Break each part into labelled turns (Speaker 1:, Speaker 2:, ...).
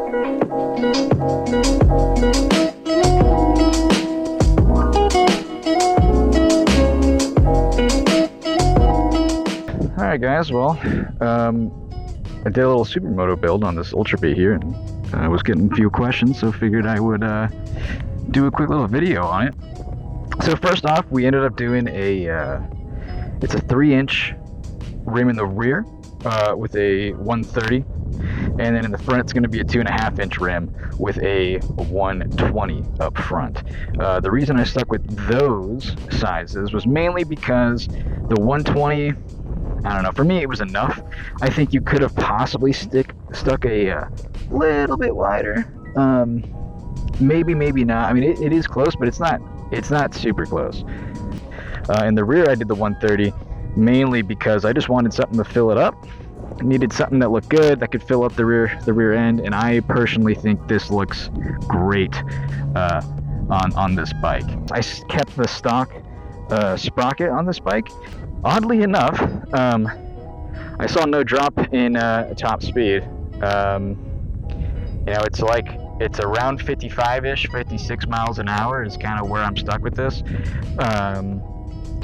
Speaker 1: Alright guys, well, I did a little Super-Moto build on this Ultra Bee here, and I was getting a few questions, so figured I would do a quick little video on it. So first off, we ended up doing it's a 3-inch rim in the rear with a 130, and then in the front it's going to be a 2.5-inch rim with a 120 up front. The reason I stuck with those sizes was mainly because the 120, I don't know, for me it was enough. I think you could have possibly stuck a little bit wider. Maybe not. I mean, it is close, but it's not super close. In the rear I did the 130 mainly because I just wanted something to fill it up. I needed something that looked good, that could fill up the rear end, and I personally think this looks great on this bike. I kept the stock sprocket on this bike. Oddly enough, I saw no drop in top speed. You know, it's around 55-ish, 56 miles an hour is kind of where I'm stuck with this.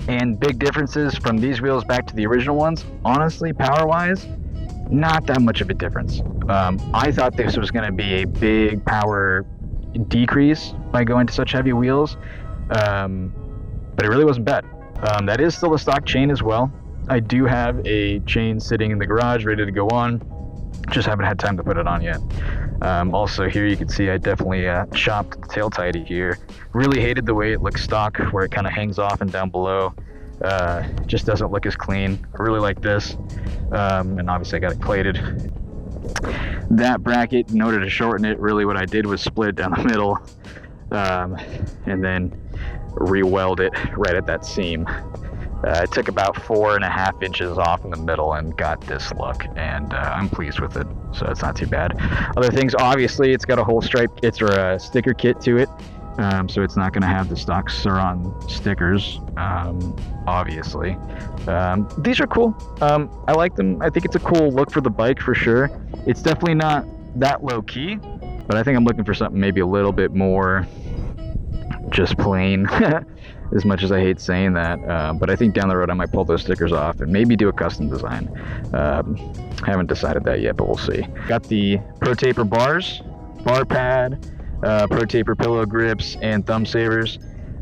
Speaker 1: And big differences from these wheels back to the original ones, honestly, power-wise, not that much of a difference. I thought this was going to be a big power decrease by going to such heavy wheels, but it really wasn't bad. That is still a stock chain as well. I do have a chain sitting in the garage ready to go on, just haven't had time to put it on yet. Also here you can see I definitely chopped the tail tidy here. Really hated the way it looks stock, where it kind of hangs off and down below. Just doesn't look as clean. I really like this, and obviously I got it plated. That bracket, in order to shorten it, really what I did was split it down the middle, and then re-weld it right at that seam. I took about 4.5 inches off in the middle and got this look, and I'm pleased with it, so it's not too bad. Other things, obviously it's got a whole stripe kit or a sticker kit to it, so it's not going to have the stock Surron stickers, obviously. These are cool. I like them. I think it's a cool look for the bike for sure. It's definitely not that low key, but I think I'm looking for something maybe a little bit more just plain. As much as I hate saying that, but I think down the road I might pull those stickers off and maybe do a custom design. Haven't decided that yet, but we'll see. Got the Pro Taper bars, bar pad, Pro Taper pillow grips, and thumb savers.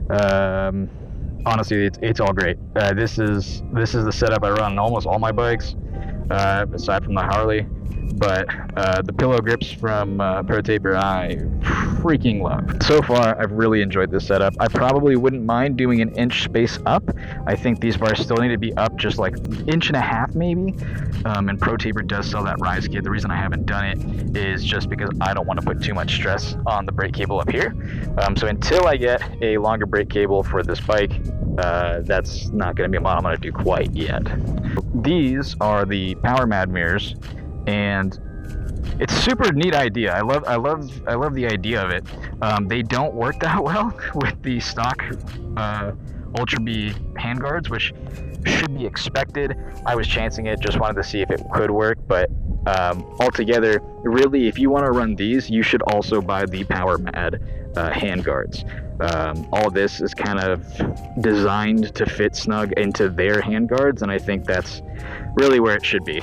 Speaker 1: Honestly, it's all great. This is the setup I run on almost all my bikes, aside from the Harley. But the pillow grips from Pro Taper I freaking love. So far, I've really enjoyed this setup. I probably wouldn't mind doing an inch space up. I think these bars still need to be up just like 1.5 inches maybe. And Pro Taper does sell that rise kit. The reason I haven't done it is just because I don't want to put too much stress on the brake cable up here. So until I get a longer brake cable for this bike, that's not going to be a model I'm going to do quite yet. These are the Powermadd mirrors, and it's a super neat idea. I love the idea of it. They don't work that well with the stock Ultra Bee handguards, which should be expected. I was chancing it, just wanted to see if it could work, but altogether, really, if you want to run these, you should also buy the Powermadd handguards. All of this is kind of designed to fit snug into their handguards, and I think that's really where it should be.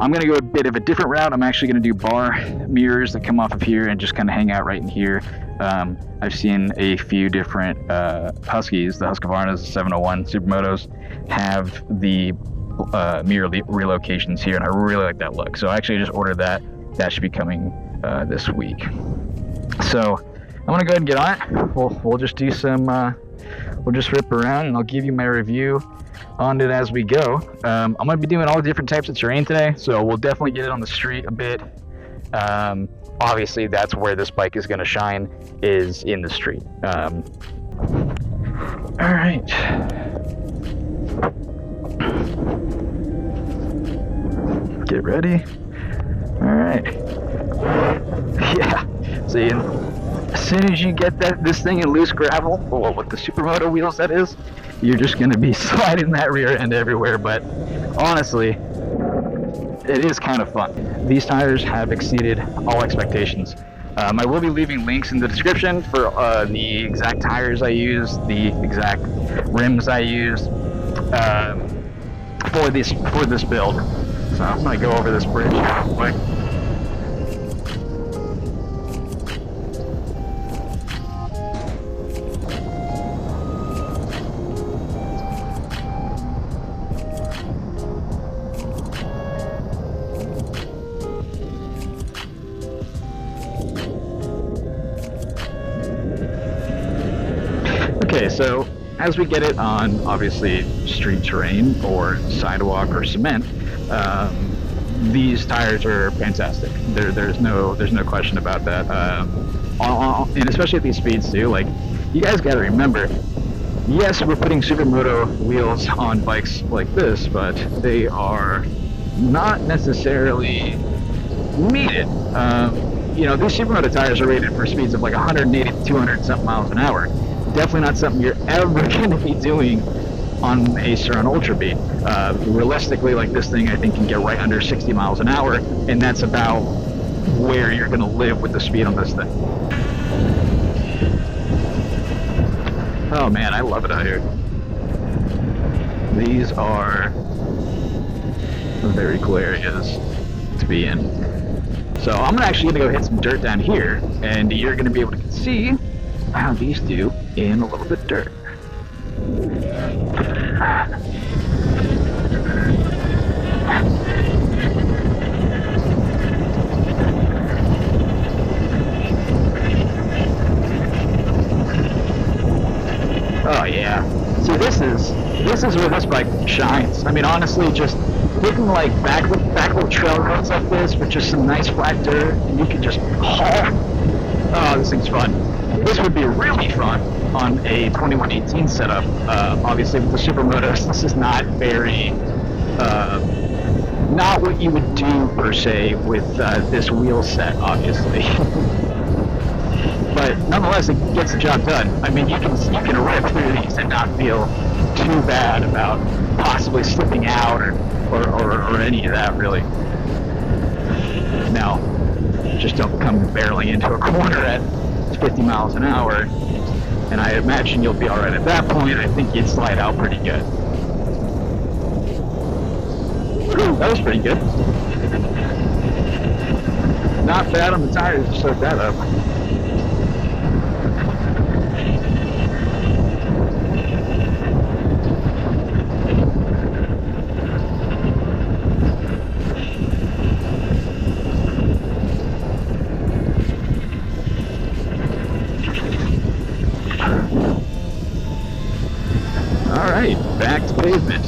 Speaker 1: I'm going to go a bit of a different route. I'm actually going to do bar mirrors that come off of here and just kind of hang out right in here. I've seen a few different Huskies, the Husqvarnas, the 701 Super-Motos, have the mirror relocations here, and I really like that look. So I actually just ordered that. That should be coming this week. So I'm going to go ahead and get on it. We'll just do some, we'll just rip around, and I'll give you my review on it as we go. I'm going to be doing all different types of terrain today, so we'll definitely get it on the street a bit. Obviously, that's where this bike is going to shine, is in the street. All right. Get ready. All right. Yeah. See, as soon as you get this thing in loose gravel, or with the Super-Moto wheels that is, you're just going to be sliding that rear end everywhere. But honestly, it is kind of fun. these tires have exceeded all expectations. I will be leaving links in the description for the exact tires I use, the exact rims I use for this build. So I'm gonna go over this bridge real quick. Okay, so as we get it on obviously street terrain or sidewalk or cement, these tires are fantastic. There's no question about that. And especially at these speeds too. Like, you guys got to remember, yes, we're putting Super-Moto wheels on bikes like this, but they are not necessarily needed. You know, these Super-Moto tires are rated for speeds of like 180 to 200 something miles an hour. Definitely not something you're ever going to be doing on a Surron Ultra Bee. Realistically, like, this thing I think can get right under 60 miles an hour, and that's about where you're going to live with the speed on this thing. Oh man, I love it out here. These are very cool areas to be in. So I'm actually going to go hit some dirt down here, and you're going to be able to see how these do in a little bit of dirt. Oh yeah. See, this is where this bike shines. I mean, honestly, just hitting like backlit trail roads like this with just some nice flat dirt, and you can just haul. Oh, this thing's fun. This would be really fun on a 2118 setup. Obviously, with the Super-Motos, this is not very, not what you would do per se with this wheel set, obviously. But nonetheless, it gets the job done. I mean, you can rip through these and not feel too bad about possibly slipping out or any of that, really. Now, just don't come barreling into a corner at 50 miles an hour, and I imagine you'll be alright at that point. I think you'd slide out pretty good. Woo, that was pretty good. Not bad on the tires to start that up. Alright, back to pavement.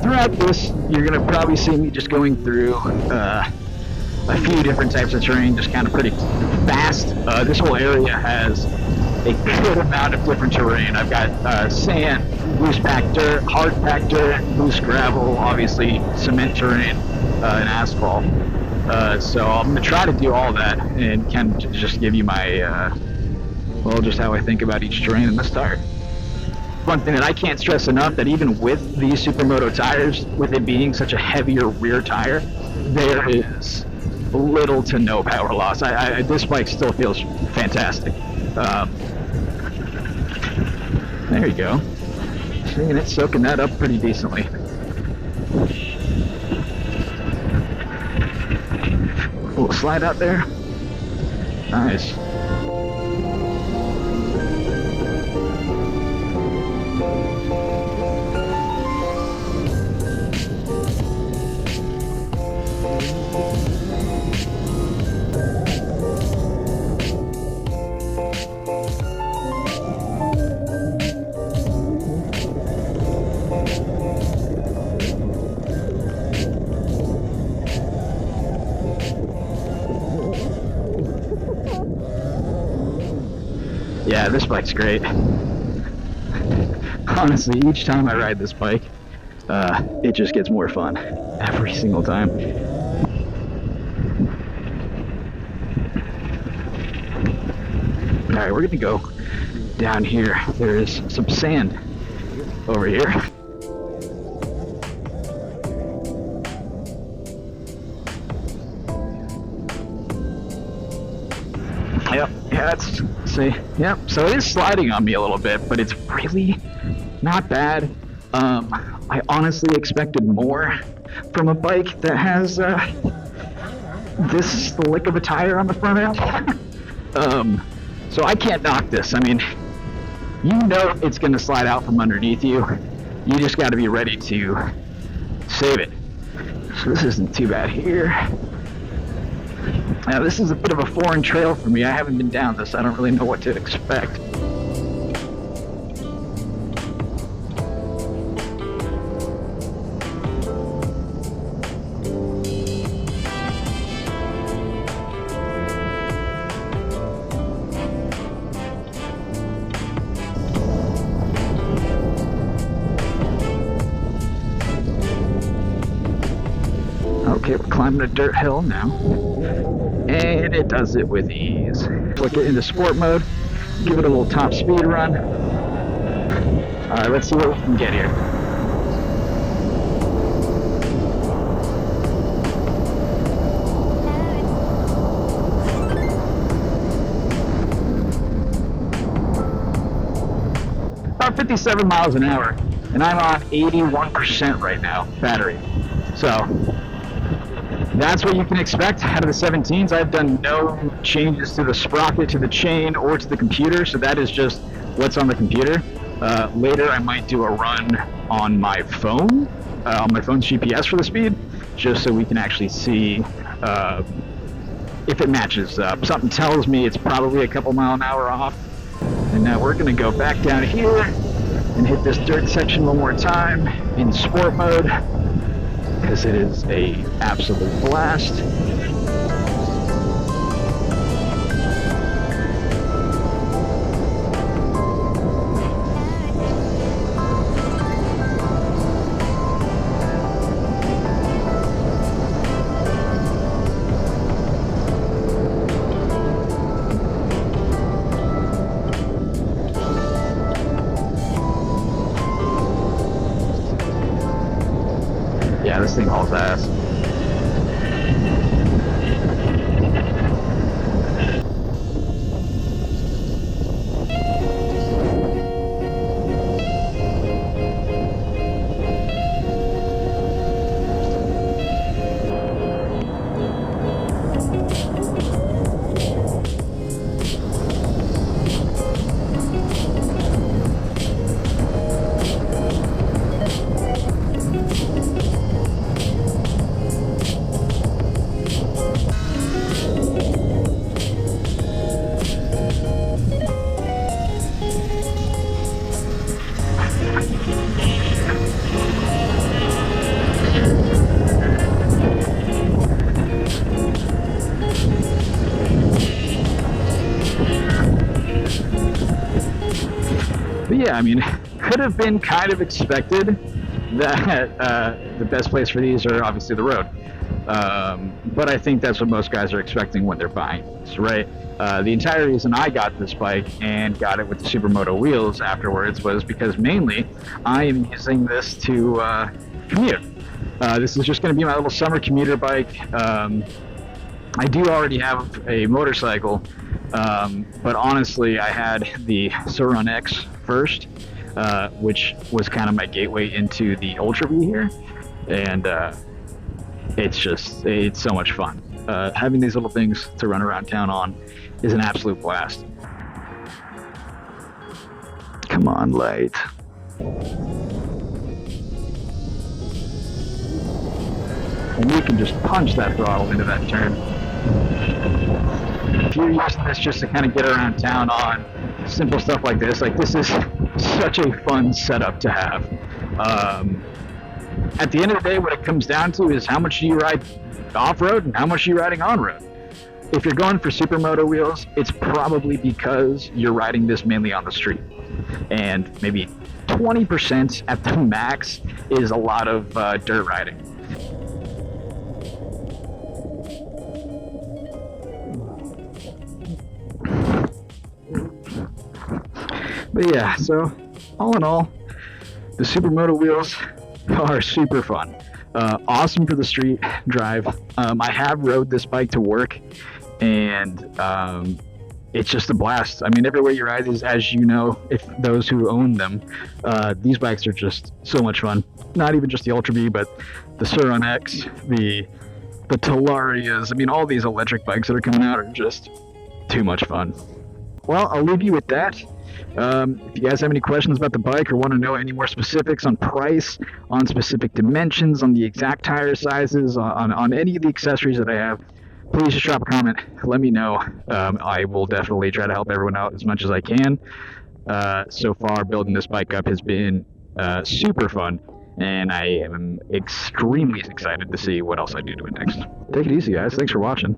Speaker 1: Throughout this, you're going to probably see me just going through a few different types of terrain, just kind of pretty fast. This whole area has a good amount of different terrain. I've got sand, loose packed dirt, hard packed dirt, loose gravel, obviously cement terrain, and asphalt. So I'm going to try to do all that and kind of just give you my, well, just how I think about each terrain in this tire. One thing that I can't stress enough, that even with these Super-Moto tires, with it being such a heavier rear tire, there is little to no power loss. This bike still feels fantastic. There you go. Seeing it soaking that up pretty decently. A little slide out there. Nice. Yeah, this bike's great. Honestly, each time I ride this bike, it just gets more fun every single time. Alright, we're gonna go down here. There is some sand over here. Yep, yeah, it's, see, yep, so it is sliding on me a little bit, but it's really not bad. I honestly expected more from a bike that has this slick of a tire on the front end. So I can't knock this. I mean, you know it's going to slide out from underneath you. You just got to be ready to save it. So this isn't too bad here. Now this is a bit of a foreign trail for me. I haven't been down this. I don't really know what to expect. Okay, we're climbing a dirt hill now, and it does it with ease. Click it into sport mode, give it a little top speed run. All right, let's see what we can get here. About 57 miles an hour, and I'm on 81% right now, battery. So that's what you can expect out of the 17s. I've done no changes to the sprocket, to the chain, or to the computer, so that is just what's on the computer. Later I might do a run on my phone, on my phone's GPS for the speed, just so we can actually see if it matches up. Something tells me it's probably a couple mile an hour off. And now we're gonna go back down here and hit this dirt section one more time in sport mode, because it is a absolute blast. Yeah, this thing hauls ass. But yeah, I mean, could have been kind of expected that the best place for these are obviously the road. But I think that's what most guys are expecting when they're buying this, right? The entire reason I got this bike and got it with the Super-Moto wheels afterwards was because mainly I am using this to commute. This is just going to be my little summer commuter bike. I do already have a motorcycle, but honestly I had the Surron X first, which was kind of my gateway into the Ultra Bee here, and it's so much fun. Having these little things to run around town on is an absolute blast. Come on, light. And you can just punch that throttle into that turn. If you're using this just to kind of get around town on simple stuff like this is such a fun setup to have. At the end of the day, what it comes down to is how much do you ride off-road and how much are you riding on-road. If you're going for Super-Moto wheels, it's probably because you're riding this mainly on the street. And maybe 20% at the max is a lot of dirt riding. But yeah, so all in all, the Super-Moto wheels are super fun. Awesome for the street drive. I have rode this bike to work, and it's just a blast. I mean, everywhere you ride is, as you know, if those who own them, these bikes are just so much fun. Not even just the Ultra Bee, but the Surron X, the Talarias. I mean, all these electric bikes that are coming out are just too much fun. Well, I'll leave you with that. If you guys have any questions about the bike or want to know any more specifics on price, on specific dimensions, on the exact tire sizes, on any of the accessories that I have, please just drop a comment. Let me know. I will definitely try to help everyone out as much as I can. So far, building this bike up has been super fun, and I am extremely excited to see what else I do to it next. Take it easy, guys. Thanks for watching.